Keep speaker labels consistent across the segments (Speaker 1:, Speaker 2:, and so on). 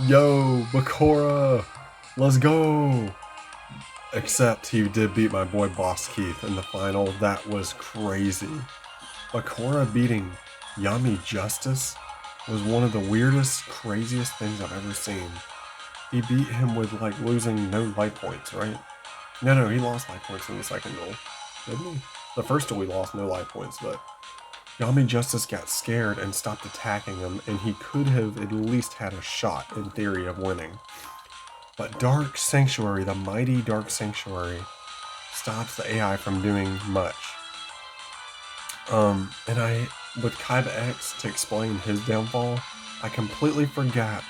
Speaker 1: Yo, Bakura, let's go. Except he did beat my boy Boss Keith in the final. That was crazy. Bakura beating Yami Justice was one of the weirdest, craziest things I've ever seen. He beat him with like losing no life points, right? No, he lost life points in the second duel, didn't he? The first duel he lost no life points, but Yami Justice got scared and stopped attacking him, and he could have at least had a shot, in theory, of winning. But Dark Sanctuary, the mighty Dark Sanctuary, stops the AI from doing much. And with Kaiba X to explain his downfall, I completely forgot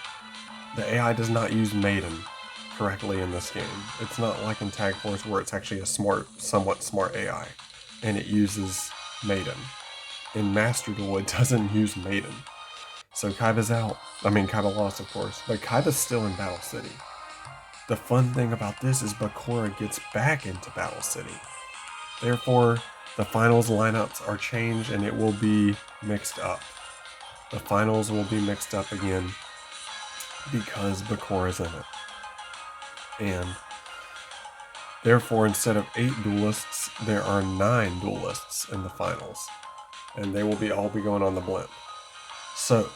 Speaker 1: the AI does not use Maiden correctly in this game. It's not like in Tag Force where it's actually a somewhat smart AI, and it uses Maiden. In Master Duel, it doesn't use Maiden. So Kaiba's out. I mean, Kaiba lost, of course, but Kaiba's still in Battle City. The fun thing about this is Bakura gets back into Battle City. Therefore, the finals lineups are changed and it will be mixed up. The finals will be mixed up again because Bakura's in it. And therefore, instead of 8 duelists, there are 9 duelists in the finals. And they will all be going on the blimp. So,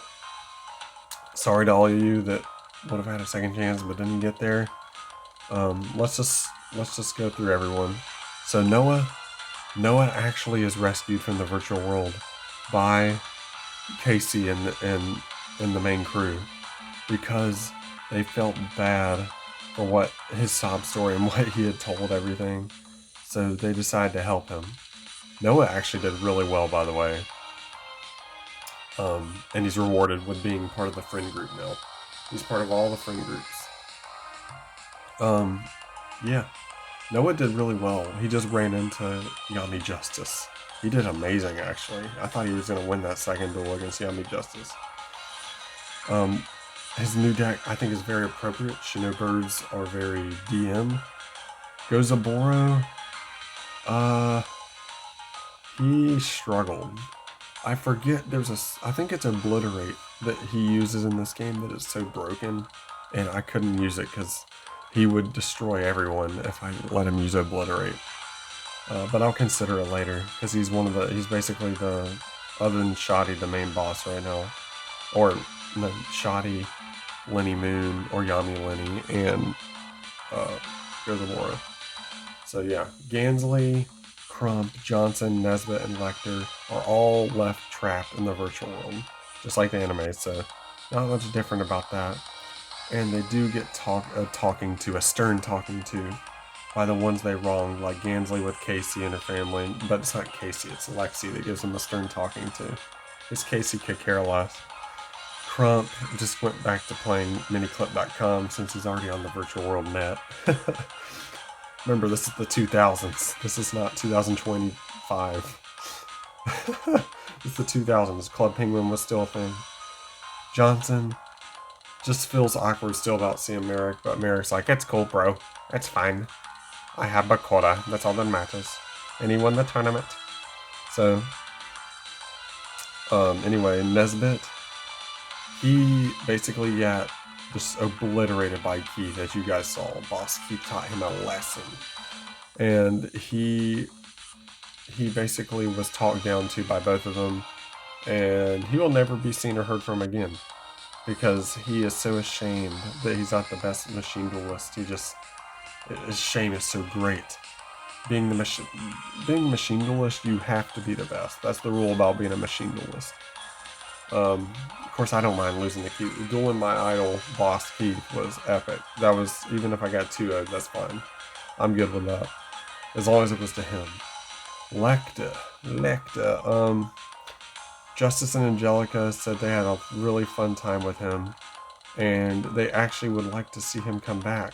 Speaker 1: sorry to all of you that would have had a second chance but didn't get there. Let's just go through everyone. So Noah actually is rescued from the virtual world by Casey and the main crew because they felt bad for what his sob story and what he had told everything. So they decided to help him. Noah actually did really well, by the way. And he's rewarded with being part of the friend group now. He's part of all the friend groups. Yeah. Noah did really well. He just ran into Yami Justice. He did amazing, actually. I thought he was going to win that second duel against Yami Justice. His new deck, I think, is very appropriate. Shinobirds are very DM. Gozaboro, he struggled. I forget I think it's Obliterate that he uses in this game that is so broken, and I couldn't use it because he would destroy everyone if I let him use Obliterate. But I'll consider it later because he's basically other than Shoddy, the main boss right now, or no, Shoddy, Lenny Moon, or Yami Lenny, and Gozamora. So yeah, Gansley, Crump, Johnson, Nesbitt, and Lecter are all left trapped in the virtual world, just like the anime, so not much different about that. And they do get a stern talking to by the ones they wronged, like Gansley with Casey and her family, but it's not Casey, it's Lexi that gives them a stern talking to. Because Casey could care less. Crump just went back to playing miniclip.com since he's already on the virtual world net. Remember, this is the 2000s. This is not 2025. It's the 2000s. Club Penguin was still a thing. Johnson just feels awkward still about seeing Merrick, but Merrick's like, it's cool, bro. It's fine. I have Bakura. That's all that matters. And he won the tournament. So, anyway, Nesbitt, he basically got just obliterated by Keith, as you guys saw. Boss Keith taught him a lesson. And he basically was talked down to by both of them. And he will never be seen or heard from again. Because he is so ashamed that he's not the best machine duelist. His shame is so great. Being machine duelist, you have to be the best. That's the rule about being a machine duelist. Of course, I don't mind losing to Keith. Dueling my idol, Boss Keith, was epic. That was, even if I got 2-0, that's fine. I'm good with that. As long as it was to him. Lecta. Justice and Angelica said they had a really fun time with him, and they actually would like to see him come back.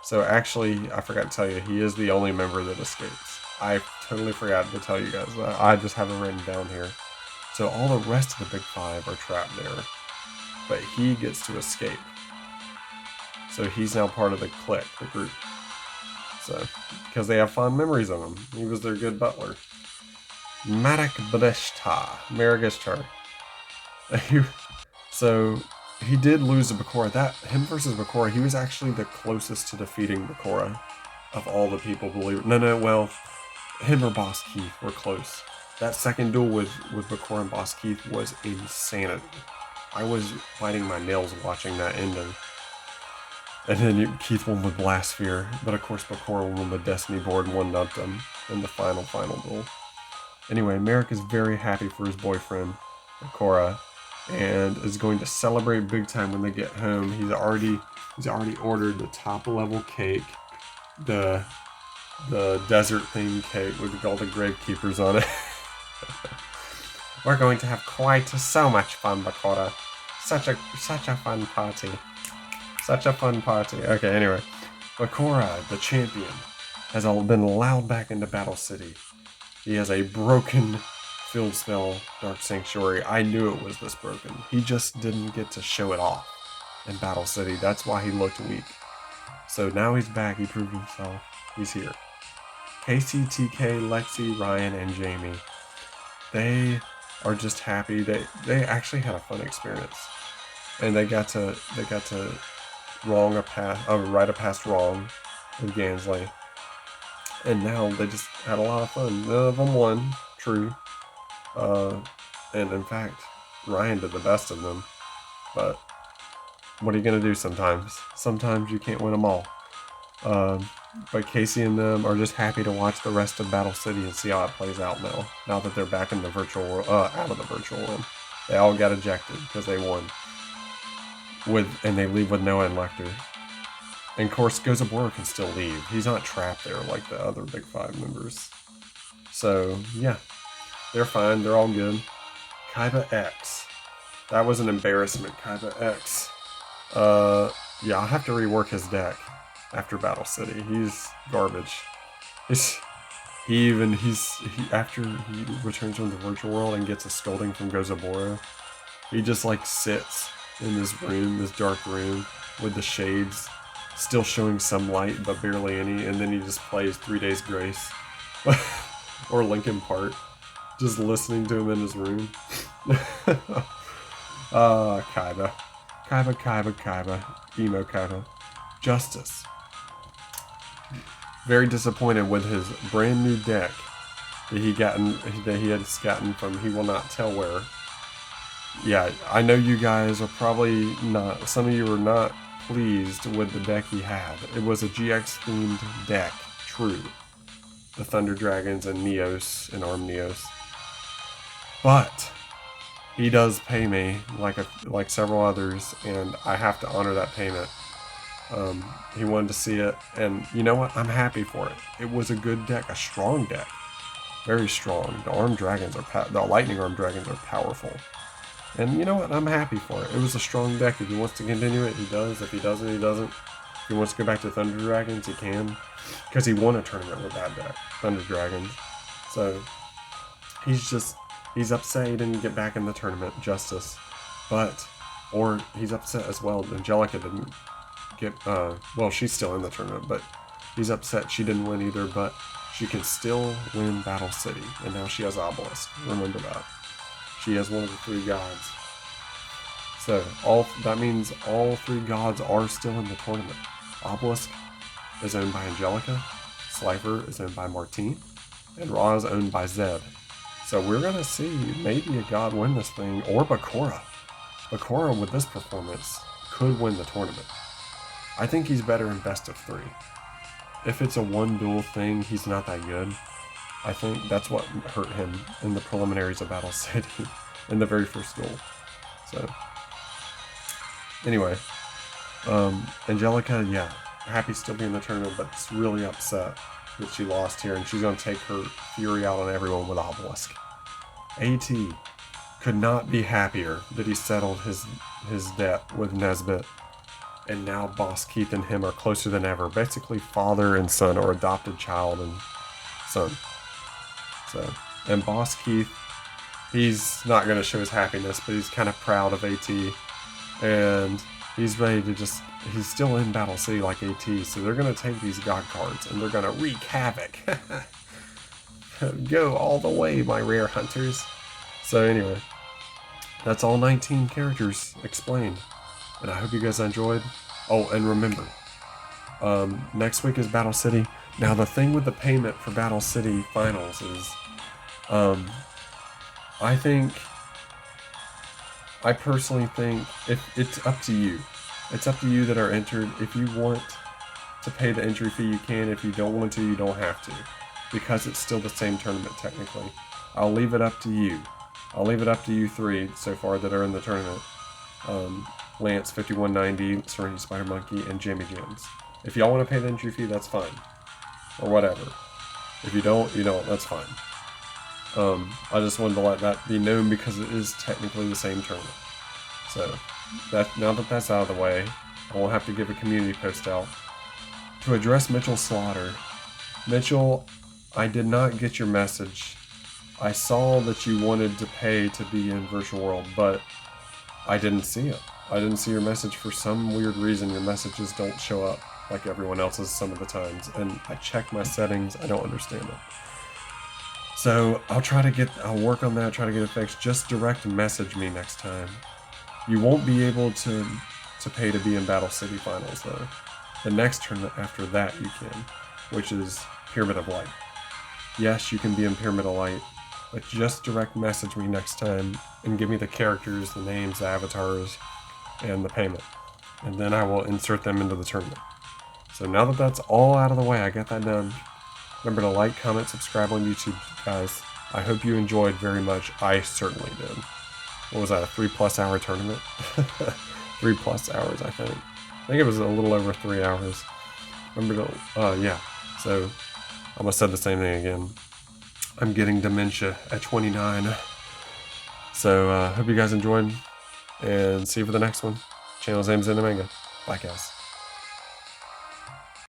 Speaker 1: So actually, I forgot to tell you, he is the only member that escapes. I totally forgot to tell you guys that. I just have it written down here. So all the rest of the Big Five are trapped there, but he gets to escape. So he's now part of the clique, the group. So, because they have fond memories of him. He was their good butler. Marek Breshta. So he did lose to Bakura. Him versus Bakura, he was actually the closest to defeating Bakura of all the people, believe it. No, well, him or Boss Keith were close. That second duel with Bakura and Boss Keith was insanity. I was biting my nails watching that ending. And then Keith won with Blast Sphere, but of course Bakura won with Destiny Board and one-upped him in the final duel. Anyway, Merrick is very happy for his boyfriend, Bakura, and is going to celebrate big time when they get home. He's already ordered the top level cake, the desert themed cake with all the gravekeepers on it. We're going to have quite so much fun, Bakura. Such a fun party. Such a fun party. Okay, anyway. Bakura, the champion, has been allowed back into Battle City. He has a broken field spell, Dark Sanctuary. I knew it was this broken. He just didn't get to show it off in Battle City. That's why he looked weak. So now he's back. He proved himself. He's here. Casey, TK, Lexi, Ryan, and Jamie. They are just happy. They actually had a fun experience. And they got to right a pass wrong with Gansley. And now they just had a lot of fun. None of them won, true. And in fact, Ryan did the best of them. But what are you going to do sometimes? Sometimes you can't win them all. But Casey and them are just happy to watch the rest of Battle City and see how it plays out now. Now that they're back in the virtual world, out of the virtual world. They all got ejected because they won. And they leave with Noah and Lecter. And of course, Gozabora can still leave. He's not trapped there like the other Big Five members. So, yeah. They're fine. They're all good. Kaiba X. That was an embarrassment, Kaiba X. Yeah, I'll have to rework his deck after Battle City. He's garbage. After he returns from the virtual world and gets a scolding from Gozabora, he just like sits in this room, this dark room, with the shades still showing some light but barely any, and then he just plays 3 Days Grace or Linkin Park, just listening to him in his room. Kaiba, emo Kaiba. Justice. Very disappointed with his brand new deck that he had gotten from he will not tell where. Yeah, I know you guys are probably not, some of you are not pleased with the deck he had. It was a GX themed deck, true. The Thunder Dragons and Neos and Arm Neos. But he does pay me like several others, and I have to honor that payment. He wanted to see it, and you know what? I'm happy for it. It was a good deck, a strong deck, very strong. The Lightning Arm Dragons are powerful, and you know what? I'm happy for it. It was a strong deck. If he wants to continue it, he does. If he doesn't, he doesn't. If he wants to go back to Thunder Dragons, he can, because he won a tournament with that deck, Thunder Dragons. So he's upset he didn't get back in the tournament, Justice, or he's upset as well. Angelica didn't get, well, she's still in the tournament, but he's upset she didn't win either, but she can still win Battle City, and now she has Obelisk. Remember that. She has one of the 3 gods. So, that means all 3 gods are still in the tournament. Obelisk is owned by Angelica, Slifer is owned by Martine, and Ra is owned by Zed. So we're going to see maybe a god win this thing, or Bakura. Bakura, with this performance, could win the tournament. I think he's better in best of 3. If it's a one duel thing, he's not that good. I think that's what hurt him in the preliminaries of Battle City in the very first duel. So, anyway, Angelica, yeah, happy still being in the tournament, but it's really upset that she lost here, and she's going to take her fury out on everyone with Obelisk. AT could not be happier that he settled his debt with Nesbit. And now Boss Keith and him are closer than ever. Basically father and son, or adopted child and son. So, and Boss Keith, he's not going to show his happiness, but he's kind of proud of AT. And he's ready to he's still in Battle City like AT. So they're going to take these God cards and they're going to wreak havoc. Go all the way, my rare hunters. So anyway, that's all 19 characters explained. and I hope you guys enjoyed. Oh, and remember, next week is Battle City. Now, the thing with the payment for Battle City Finals is, I personally think if it's up to you. It's up to you that are entered. If you want to pay the entry fee, you can. If you don't want to, you don't have to, because it's still the same tournament technically. I'll leave it up to you. I'll leave it up to you three so far that are in the tournament. Lance 5190, Serenity Spider Monkey, and Jammy Jams. If y'all want to pay the entry fee, that's fine. Or whatever. If you don't, you don't. That's fine. I just wanted to let that be known because it is technically the same tournament. So, now that that's out of the way, I won't have to give a community post out. To address Mitchell Slaughter. Mitchell, I did not get your message. I saw that you wanted to pay to be in Virtual World, but I didn't see it. I didn't see your message for some weird reason. Your messages don't show up like everyone else's some of the times, and I checked my settings. I don't understand it. So I'll work on that, try to get it fixed. Just direct message me next time. You won't be able to pay to be in Battle City Finals though. The next tournament after that you can, which is Pyramid of Light. Yes, you can be in Pyramid of Light, but just direct message me next time and give me the characters, the names, the avatars, and the payment. And then I will insert them into the tournament. So now that that's all out of the way, I got that done. Remember to like, comment, subscribe on YouTube, guys. I hope you enjoyed very much. I certainly did. What was that, a 3+ hour tournament? 3+ hours, I think. I think it was a little over 3 hours. Remember to, yeah. So, I almost said the same thing again. I'm getting dementia at 29. So, hope you guys enjoyed, and see you for the next one. Channel's name's Manga. Bye, guys.